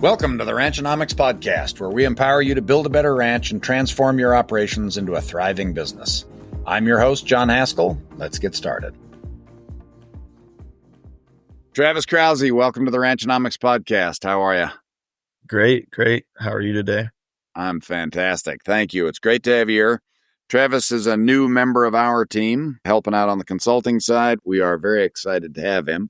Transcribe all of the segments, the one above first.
Welcome to the Ranchonomics Podcast, where we empower you to build a better ranch and transform your operations into a thriving business. I'm your host, John Haskell. Let's get started. Travis Krause, welcome to the Ranchonomics Podcast. How are you? Great. How are you today? I'm fantastic. Thank you. It's great to have you here. Travis is a new member of our team, helping out on the consulting side. We are very excited to have him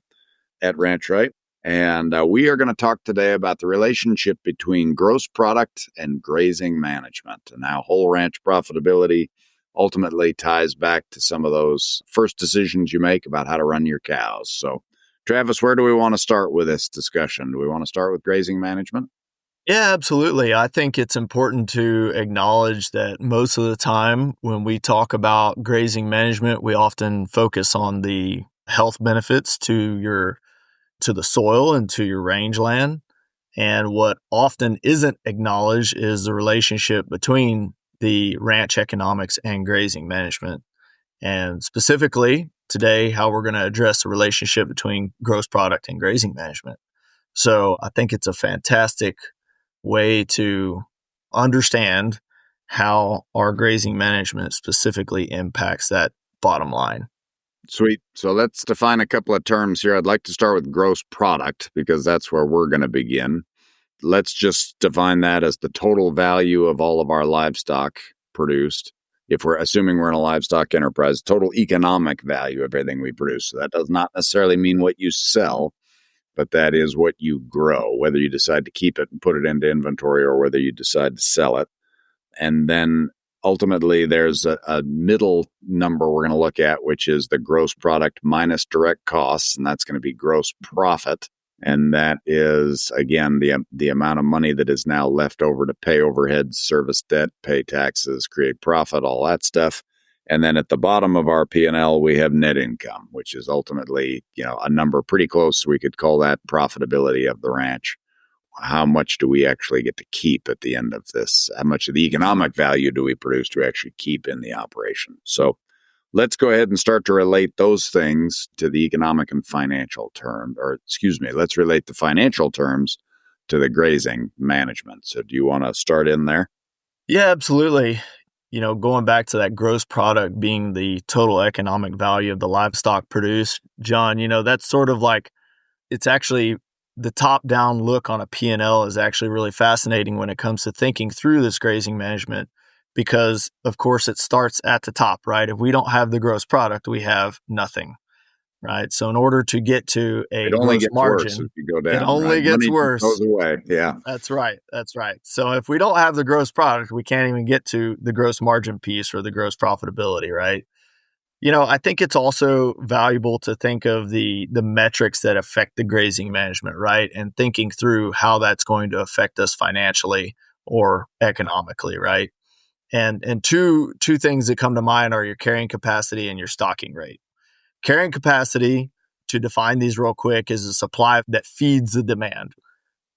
at Ranch Right. And we are going to talk today about the relationship between gross product and grazing management and how whole ranch profitability ultimately ties back to some of those first decisions you make about how to run your cows. So, Travis, where do we want to start with this discussion? Do we want to start with grazing management? Yeah, absolutely. I think it's important to acknowledge that most of the time when we talk about grazing management, we often focus on the health benefits to the soil and to your rangeland. And what often isn't acknowledged is the relationship between the ranch economics and grazing management. And specifically today, how we're going to address the relationship between gross product and grazing management. So I think it's a fantastic way to understand how our grazing management specifically impacts that bottom line. Sweet. So let's define a couple of terms here. I'd like to start with gross product because that's where we're going to begin. Let's just define that as the total value of all of our livestock produced. If we're assuming we're in a livestock enterprise, total economic value of everything we produce. So that does not necessarily mean what you sell, but that is what you grow, whether you decide to keep it and put it into inventory or whether you decide to sell it. And then ultimately, there's a middle number we're going to look at, which is the gross product minus direct costs, and that's going to be gross profit. And that is, again, the amount of money that is now left over to pay overhead, service debt, pay taxes, create profit, all that stuff. And then at the bottom of our P&L, we have net income, which is ultimately, a number pretty close. We could call that profitability of the ranch. How much do we actually get to keep at the end of this? How much of the economic value do we produce to actually keep in the operation? So let's go ahead and start to relate those things to the economic and financial term, let's relate the financial terms to the grazing management. So do you want to start in there? Yeah, absolutely. Going back to that gross product being the total economic value of the livestock produced, John, that's sort of like, it's actually the top-down look on a P&L is actually really fascinating when it comes to thinking through this grazing management because, of course, it starts at the top, right? If we don't have the gross product, we have nothing, right? So in order to get to a gross margin, worse if you go down, it only gets worse. Goes away. Yeah. That's right. So if we don't have the gross product, we can't even get to the gross margin piece or the gross profitability, right? I think it's also valuable to think of the metrics that affect the grazing management, right? And thinking through how that's going to affect us financially or economically, right? And two things that come to mind are your carrying capacity and your stocking rate. Carrying capacity, to define these real quick, is the supply that feeds the demand.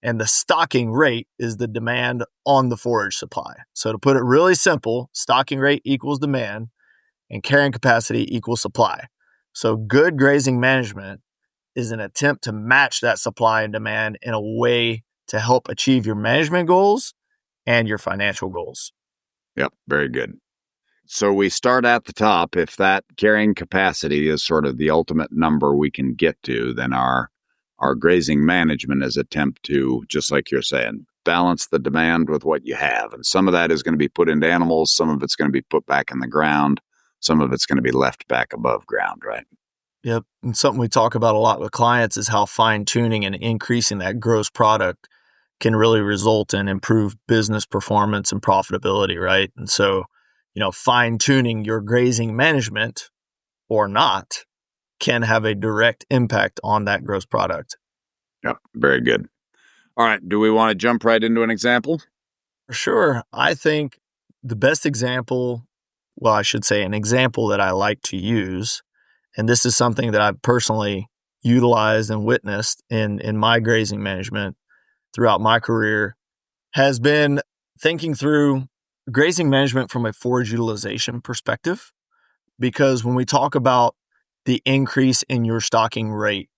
And the stocking rate is the demand on the forage supply. So to put it really simple, stocking rate equals demand, and carrying capacity equals supply. So good grazing management is an attempt to match that supply and demand in a way to help achieve your management goals and your financial goals. Yep, very good. So we start at the top. If that carrying capacity is sort of the ultimate number we can get to, then our grazing management is attempt to, just like you're saying, balance the demand with what you have. And some of that is going to be put into animals. Some of it's going to be put back in the ground. Some of it's going to be left back above ground, right? Yep. And something we talk about a lot with clients is how fine-tuning and increasing that gross product can really result in improved business performance and profitability, right? And so, fine-tuning your grazing management or not can have a direct impact on that gross product. Yep. Very good. All right. Do we want to jump right into an example? For sure. I think the best example, well, I should say an example that I like to use, and this is something that I've personally utilized and witnessed in my grazing management throughout my career, has been thinking through grazing management from a forage utilization perspective. Because when we talk about the increase in your stocking rate,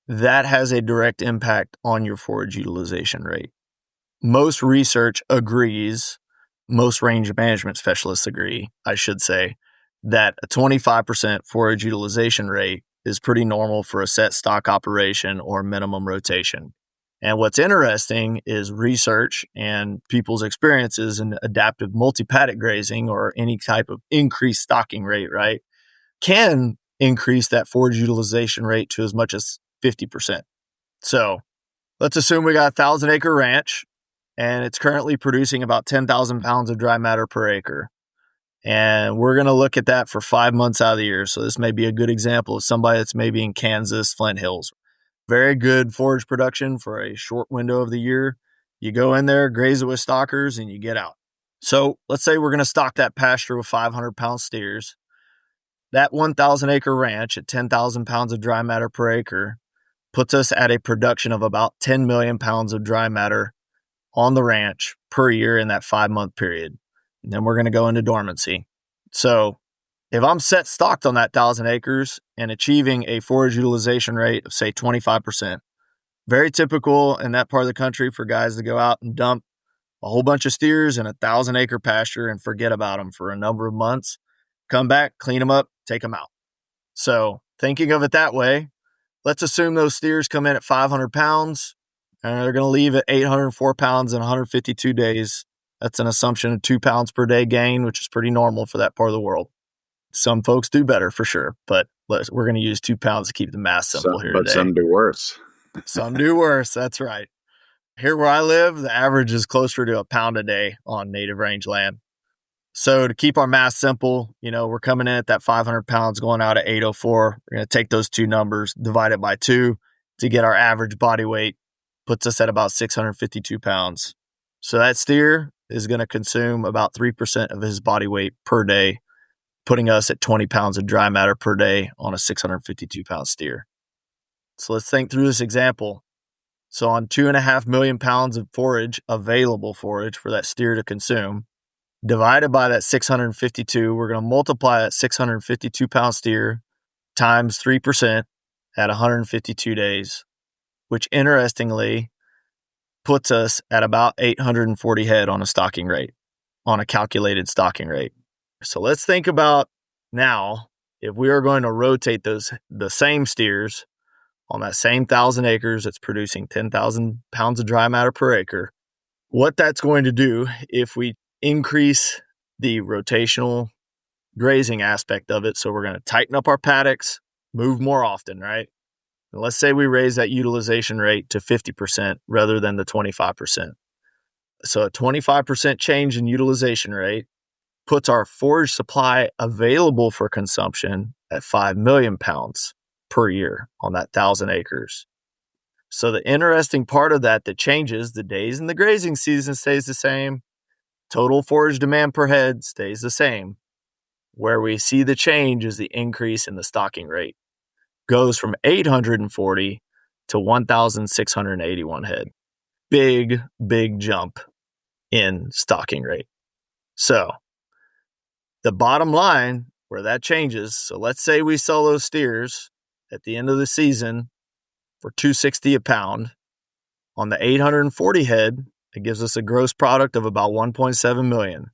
that has a direct impact on your forage utilization rate. Most research agrees, most range management specialists agree, I should say, that a 25% forage utilization rate is pretty normal for a set stock operation or minimum rotation. And what's interesting is research and people's experiences in adaptive multi-paddock grazing or any type of increased stocking rate, right, can increase that forage utilization rate to as much as 50%. So let's assume we got a 1,000-acre ranch and it's currently producing about 10,000 pounds of dry matter per acre. And we're going to look at that for 5 months out of the year. So this may be a good example of somebody that's maybe in Kansas, Flint Hills. Very good forage production for a short window of the year. You go in there, graze it with stockers, and you get out. So let's say we're going to stock that pasture with 500-pound steers. That 1,000-acre ranch at 10,000 pounds of dry matter per acre puts us at a production of about 10 million pounds of dry matter on the ranch per year in that 5-month period. And then we're going to go into dormancy. So if I'm set stocked on that 1,000 acres and achieving a forage utilization rate of, say, 25%, very typical in that part of the country for guys to go out and dump a whole bunch of steers in a 1,000-acre pasture and forget about them for a number of months, come back, clean them up, take them out. So thinking of it that way, let's assume those steers come in at 500 pounds and they're going to leave at 804 pounds in 152 days. That's an assumption of 2 pounds per day gain, which is pretty normal for that part of the world. Some folks do better for sure, but we're going to use 2 pounds to keep the math simple here But today. some do worse. Some do worse. That's right. Here where I live, the average is closer to a pound a day on native range land. So to keep our math simple, we're coming in at that 500 pounds, going out at 804. We're going to take those two numbers, divide it by 2 to get our average body weight, puts us at about 652 pounds. So that steer is going to consume about 3% of his body weight per day, putting us at 20 pounds of dry matter per day on a 652-pound steer. So let's think through this example. So on 2.5 million pounds of forage, available forage for that steer to consume, divided by that 652, we're going to multiply that 652-pound steer times 3% at 152 days, which interestingly puts us at about 840 head on a stocking rate, on a calculated stocking rate. So let's think about now, if we are going to rotate the same steers on that same 1,000 acres that's producing 10,000 pounds of dry matter per acre, what that's going to do if we increase the rotational grazing aspect of it. So we're going to tighten up our paddocks, move more often, right? And let's say we raise that utilization rate to 50% rather than the 25%. So a 25% change in utilization rate puts our forage supply available for consumption at 5 million pounds per year on that 1,000 acres. So the interesting part of that changes, the days in the grazing season stays the same. Total forage demand per head stays the same. Where we see the change is the increase in the stocking rate. Goes from 840 to 1,681 head. Big jump in stocking rate. So the bottom line where that changes, so let's say we sell those steers at the end of the season for $260 a pound. On the 840 head, it gives us a gross product of about $1.7 million.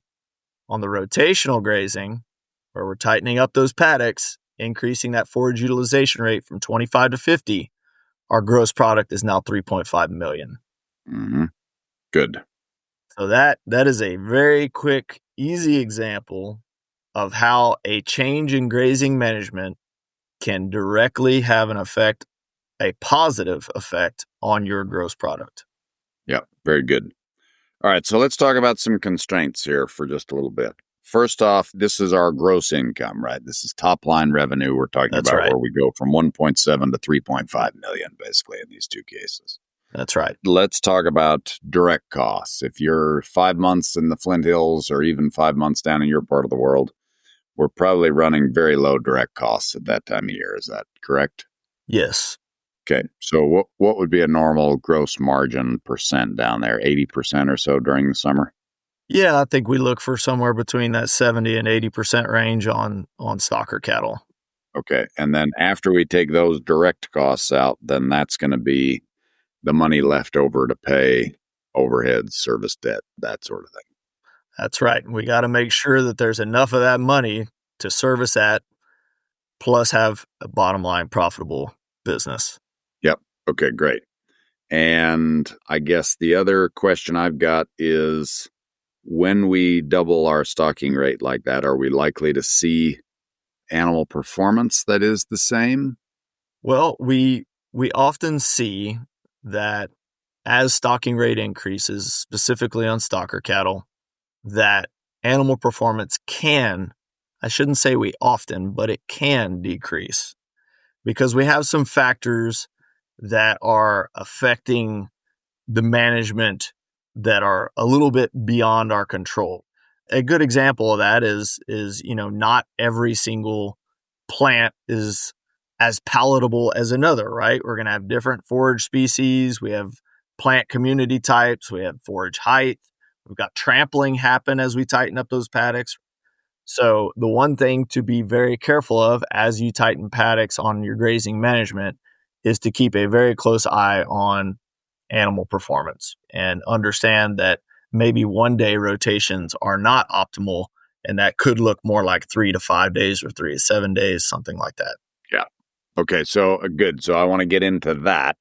On the rotational grazing, where we're tightening up those paddocks, increasing that forage utilization rate from 25 to 50, our gross product is now $3.5 million. Mm-hmm. Good. So that is a very quick, easy example of how a change in grazing management can directly have an effect, a positive effect on your gross product. Yeah, very good. All right, so let's talk about some constraints here for just a little bit. First off, this is our gross income, right? This is top line revenue we're talking That's about, right. where we go from 1.7 to 3.5 million, basically, in these two cases. That's right. Let's talk about direct costs. If you're 5 months in the Flint Hills or even 5 months down in your part of the world, we're probably running very low direct costs at that time of year. Is that correct? Yes. Okay. So what would be a normal gross margin percent down there? 80% or so during the summer? Yeah, I think we look for somewhere between that 70 and 80% range on stocker cattle. Okay. And then after we take those direct costs out, then that's going to be the money left over to pay overhead, service debt, that sort of thing. That's right. We got to make sure that there's enough of that money to service that, plus have a bottom line profitable business. Yep. Okay, great. And I guess the other question I've got is, when we double our stocking rate like that, are we likely to see animal performance that is the same? Well, we often see that as stocking rate increases, specifically on stocker cattle, that animal performance can, I shouldn't say we often, but it can decrease because we have some factors that are affecting the management that are a little bit beyond our control. A good example of that is not every single plant is as palatable as another, right? We're going to have different forage species, we have plant community types, we have forage height, we've got trampling happen as we tighten up those paddocks. So the one thing to be very careful of as you tighten paddocks on your grazing management is to keep a very close eye on animal performance and understand that maybe 1 day rotations are not optimal, and that could look more like 3 to 5 days or 3 to 7 days, something like that. Yeah. Okay, so good. So I want to get into that.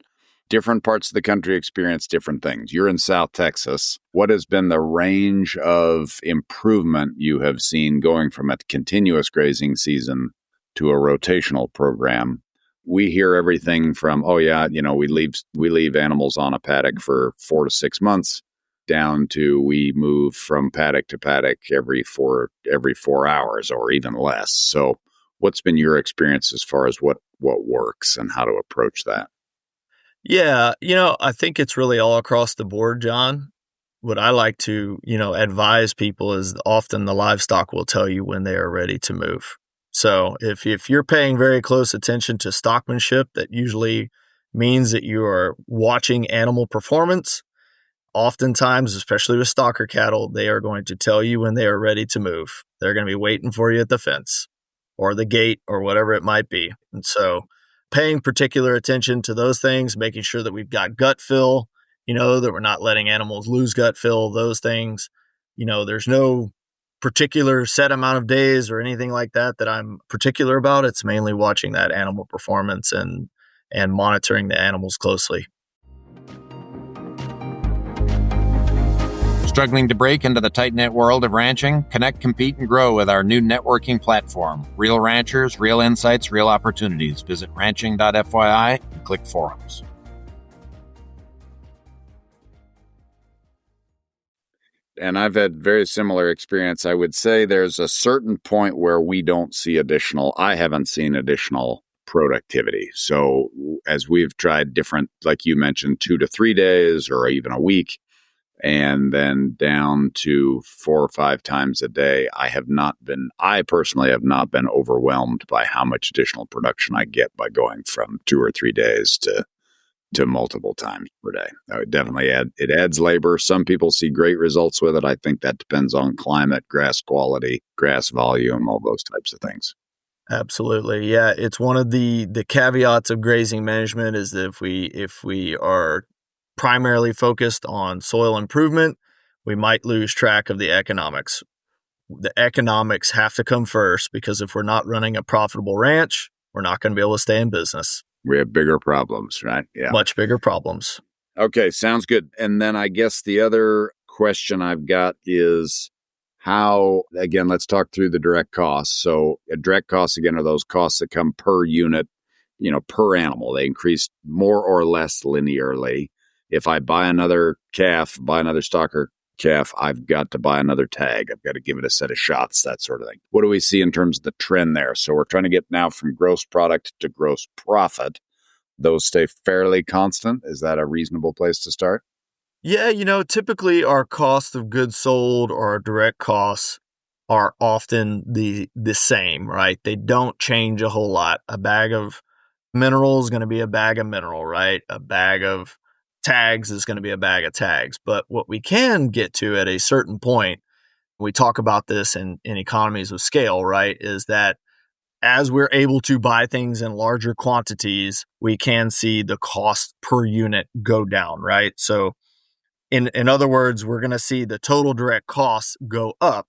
Different parts of the country experience different things. You're in South Texas. What has been the range of improvement you have seen going from a continuous grazing season to a rotational program? We hear everything from, oh yeah, we leave animals on a paddock for 4 to 6 months, down to we move from paddock to paddock every 4 hours or even less. So what's been your experience as far as what works and how to approach that? Yeah, I think it's really all across the board, John. What I like to, advise people is often the livestock will tell you when they are ready to move. So if you're paying very close attention to stockmanship, that usually means that you are watching animal performance. Oftentimes, especially with stocker cattle, they are going to tell you when they are ready to move. They're going to be waiting for you at the fence or the gate or whatever it might be. And so paying particular attention to those things, making sure that we've got gut fill, that we're not letting animals lose gut fill, those things. There's no particular set amount of days or anything like that I'm particular about. It's mainly watching that animal performance and monitoring the animals closely. Struggling to break into the tight-knit world of ranching? Connect, compete, and grow with our new networking platform. Real ranchers, real insights, real opportunities. Visit ranching.fyi and click forums. And I've had very similar experience. I would say there's a certain point where I haven't seen additional productivity. So as we've tried different, like you mentioned, 2 to 3 days or even a week, and then down to 4 or 5 times a day, I personally have not been overwhelmed by how much additional production I get by going from 2 or 3 days to multiple times per day. It adds labor. Some people see great results with it. I think that depends on climate, grass quality, grass volume, all those types of things. Absolutely. Yeah. It's one of the caveats of grazing management is that if we are primarily focused on soil improvement, we might lose track of the economics. The economics have to come first, because if we're not running a profitable ranch, we're not going to be able to stay in business. We have bigger problems, right? Yeah. Much bigger problems. Okay, sounds good. And then I guess the other question I've got is how, again, let's talk through the direct costs. So direct costs, again, are those costs that come per unit, per animal. They increase more or less linearly. If I buy another stocker calf, I've got to buy another tag. I've got to give it a set of shots, that sort of thing. What do we see in terms of the trend there? So we're trying to get now from gross product to gross profit. Those stay fairly constant. Is that a reasonable place to start? Yeah, typically our cost of goods sold or our direct costs are often the same, right? They don't change a whole lot. A bag of mineral is going to be a bag of mineral, right? A bag of tags is going to be a bag of tags. But what we can get to at a certain point, we talk about this in economies of scale, right, is that as we're able to buy things in larger quantities, we can see the cost per unit go down, right? So in other words, we're going to see the total direct costs go up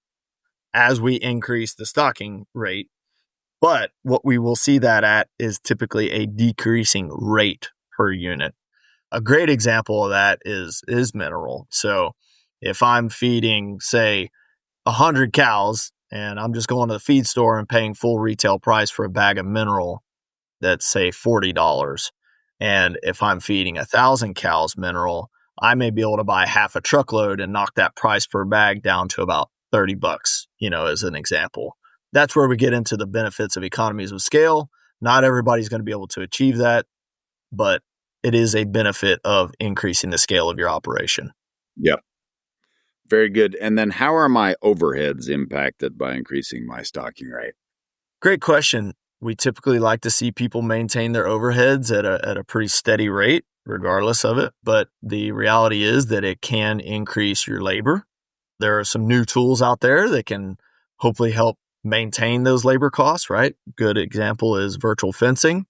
as we increase the stocking rate. But what we will see that at is typically a decreasing rate per unit. A great example of that is mineral. So if I'm feeding, say, 100 cows and I'm just going to the feed store and paying full retail price for a bag of mineral that's, say, $40. And if I'm feeding 1,000 cows mineral, I may be able to buy half a truckload and knock that price per bag down to about $30, as an example. That's where we get into the benefits of economies of scale. Not everybody's going to be able to achieve that, but it is a benefit of increasing the scale of your operation. Yep. Very good. And then how are my overheads impacted by increasing my stocking rate? Great question. We typically like to see people maintain their overheads at a pretty steady rate, regardless of it. But the reality is that it can increase your labor. There are some new tools out there that can hopefully help maintain those labor costs, right? Good example is virtual fencing.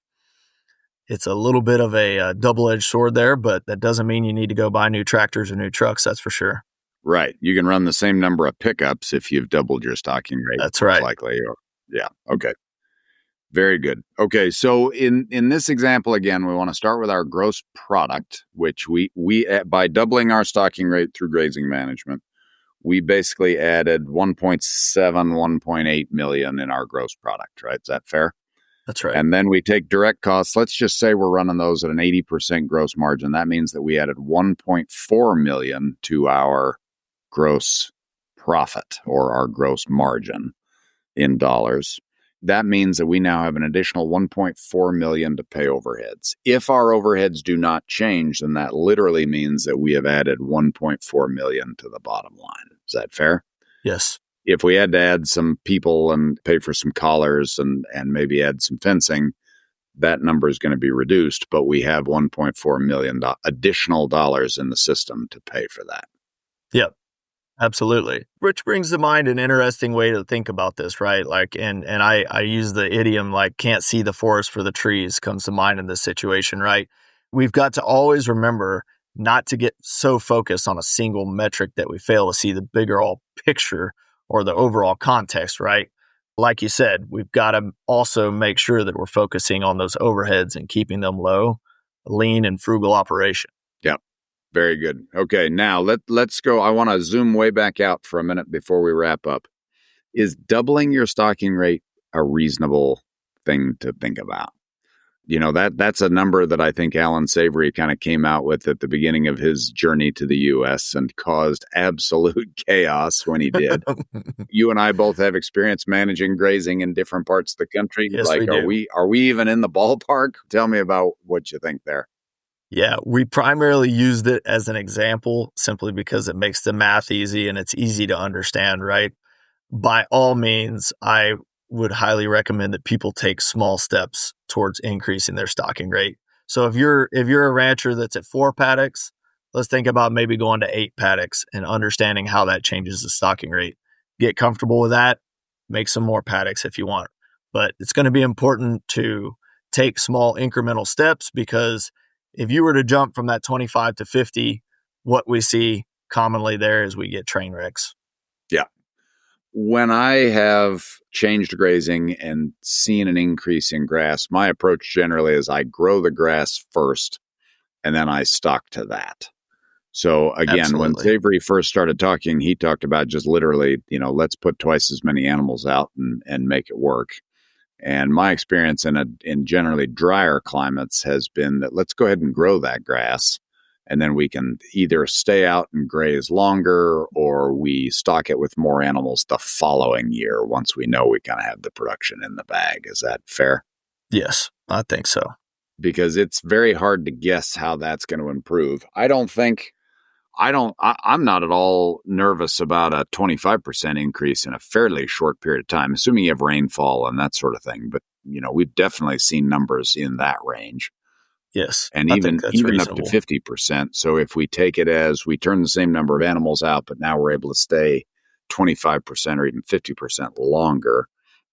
It's a little bit of a double-edged sword there, but that doesn't mean you need to go buy new tractors or new trucks, that's for sure. Right. You can run the same number of pickups if you've doubled your stocking rate. That's right. Likely. Yeah. Okay. Very good. Okay. So in this example, again, we want to start with our gross product, which we by doubling our stocking rate through grazing management, we basically added 1.7, 1.8 million in our gross product, right? Is that fair? That's right. And then we take direct costs. Let's just say we're running those at an 80% gross margin. That means that we added 1.4 million to our gross profit or our gross margin in dollars. That means that we now have an additional 1.4 million to pay overheads. If our overheads do not change, then that literally means that we have added 1.4 million to the bottom line. Is that fair? Yes. If we had to add some people and pay for some collars and maybe add some fencing, that number is going to be reduced, but we have 1.4 million additional dollars in the system to pay for that. Yep. Absolutely. Which brings to mind an interesting way to think about this, right? Like, and I use the idiom like can't see the forest for the trees comes to mind in this situation, right? We've got to always remember not to get so focused on a single metric that we fail to see the bigger all picture or the overall context, right? Like you said, we've got to also make sure that we're focusing on those overheads and keeping them low, lean and frugal operation. Yeah. Very good. Okay, now let's go. I want to zoom way back out for a minute before we wrap up. Is doubling your stocking rate a reasonable thing to think about? That's a number that I think Alan Savory kind of came out with at the beginning of his journey to the U.S. and caused absolute chaos when he did. You and I both have experience managing grazing in different parts of the country. Yes, we do. Are we even in the ballpark? Tell me about what you think there. Yeah, we primarily used it as an example simply because it makes the math easy and it's easy to understand, right? By all means, I would highly recommend that people take small steps towards increasing their stocking rate. So if you're a rancher that's at 4 paddocks, let's think about maybe going to 8 paddocks and understanding how that changes the stocking rate. Get comfortable with that, make some more paddocks if you want. But it's going to be important to take small incremental steps because if you were to jump from that 25 to 50, what we see commonly there is we get train wrecks. Yeah. When I have changed grazing and seen an increase in grass, my approach generally is I grow the grass first and then I stock to that. So again, Absolutely. When Savory first started talking, he talked about just literally, let's put twice as many animals out and make it work. And my experience in generally drier climates has been that let's go ahead and grow that grass. And then we can either stay out and graze longer or we stock it with more animals the following year once we know we kind of have the production in the bag. Is that fair? Yes, I think so. Because it's very hard to guess how that's going to improve. I'm not at all nervous about a 25% increase in a fairly short period of time, assuming you have rainfall and that sort of thing. But, we've definitely seen numbers in that range. Yes. And even up to 50%. So if we take it as we turn the same number of animals out, but now we're able to stay 25% or even 50% longer,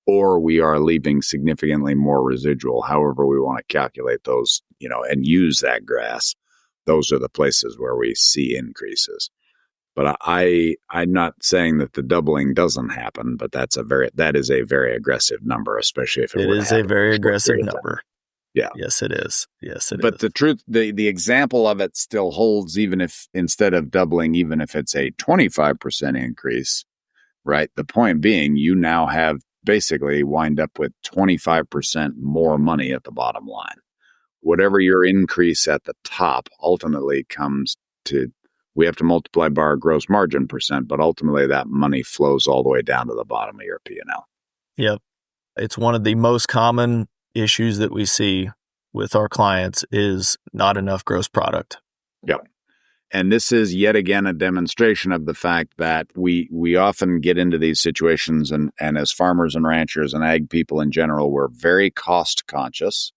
or we are leaving significantly more residual, however we want to calculate those, and use that grass. Those are the places where we see increases. But I'm not saying that the doubling doesn't happen, but that is a very aggressive number, especially if it is a very aggressive number. Yeah. Yes, it is. But the truth, the example of it still holds, even if instead of doubling, even if it's a 25% increase, right? The point being, you now have basically wind up with 25% more money at the bottom line. Whatever your increase at the top ultimately comes to, we have to multiply by our gross margin percent, but ultimately that money flows all the way down to the bottom of your P&L. Yep. It's one of the most common issues that we see with our clients is not enough gross product. Yep. And this is yet again a demonstration of the fact that we often get into these situations, and as farmers and ranchers and ag people in general, we're very cost conscious.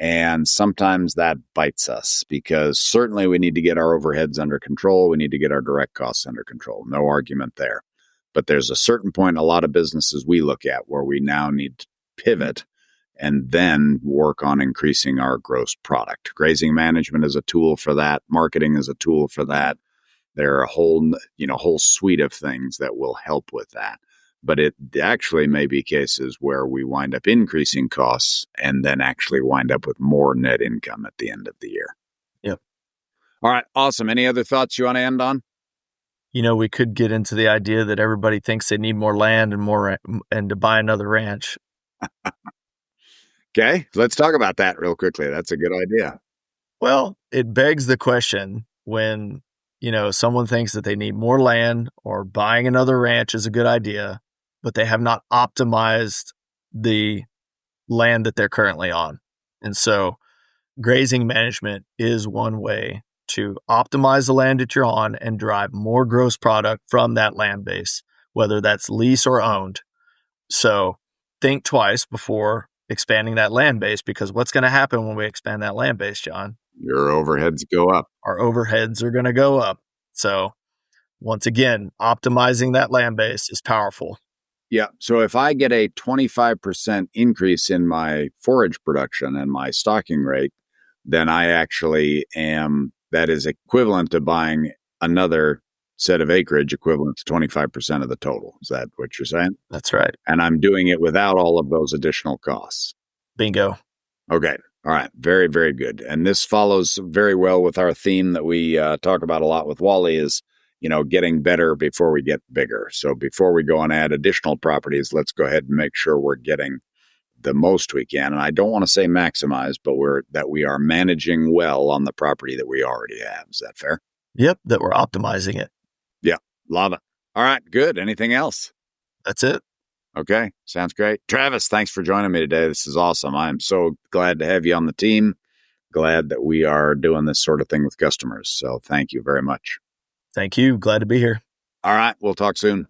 And sometimes that bites us because certainly we need to get our overheads under control. We need to get our direct costs under control. No argument there. But there's a certain point in a lot of businesses we look at where we now need to pivot and then work on increasing our gross product. Grazing management is a tool for that. Marketing is a tool for that. There are a whole suite of things that will help with that. But it actually may be cases where we wind up increasing costs and then actually wind up with more net income at the end of the year. Yep. All right. Awesome. Any other thoughts you want to end on? We could get into the idea that everybody thinks they need more land and to buy another ranch. Okay. Let's talk about that real quickly. That's a good idea. Well, it begs the question when, someone thinks that they need more land or buying another ranch is a good idea, but they have not optimized the land that they're currently on. And so grazing management is one way to optimize the land that you're on and drive more gross product from that land base, whether that's lease or owned. So think twice before expanding that land base, because what's going to happen when we expand that land base, John? Your overheads go up. Our overheads are going to go up. So once again, optimizing that land base is powerful. Yeah. So if I get a 25% increase in my forage production and my stocking rate, then I actually that is equivalent to buying another set of acreage equivalent to 25% of the total. Is that what you're saying? That's right. And I'm doing it without all of those additional costs. Bingo. Okay. All right. Very, very good. And this follows very well with our theme that we talk about a lot with Wally is, getting better before we get bigger. So before we go and add additional properties, let's go ahead and make sure we're getting the most we can. And I don't want to say maximize, but that we are managing well on the property that we already have. Is that fair? Yep. That we're optimizing it. Yeah. Love it. All right. Good. Anything else? That's it. Okay. Sounds great. Travis, thanks for joining me today. This is awesome. I'm so glad to have you on the team. Glad that we are doing this sort of thing with customers. So thank you very much. Thank you. Glad to be here. All right. We'll talk soon.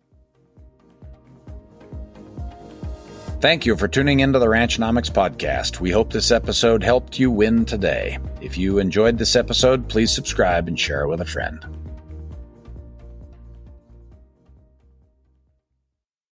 Thank you for tuning into the Ranchnomics podcast. We hope this episode helped you win today. If you enjoyed this episode, please subscribe and share it with a friend.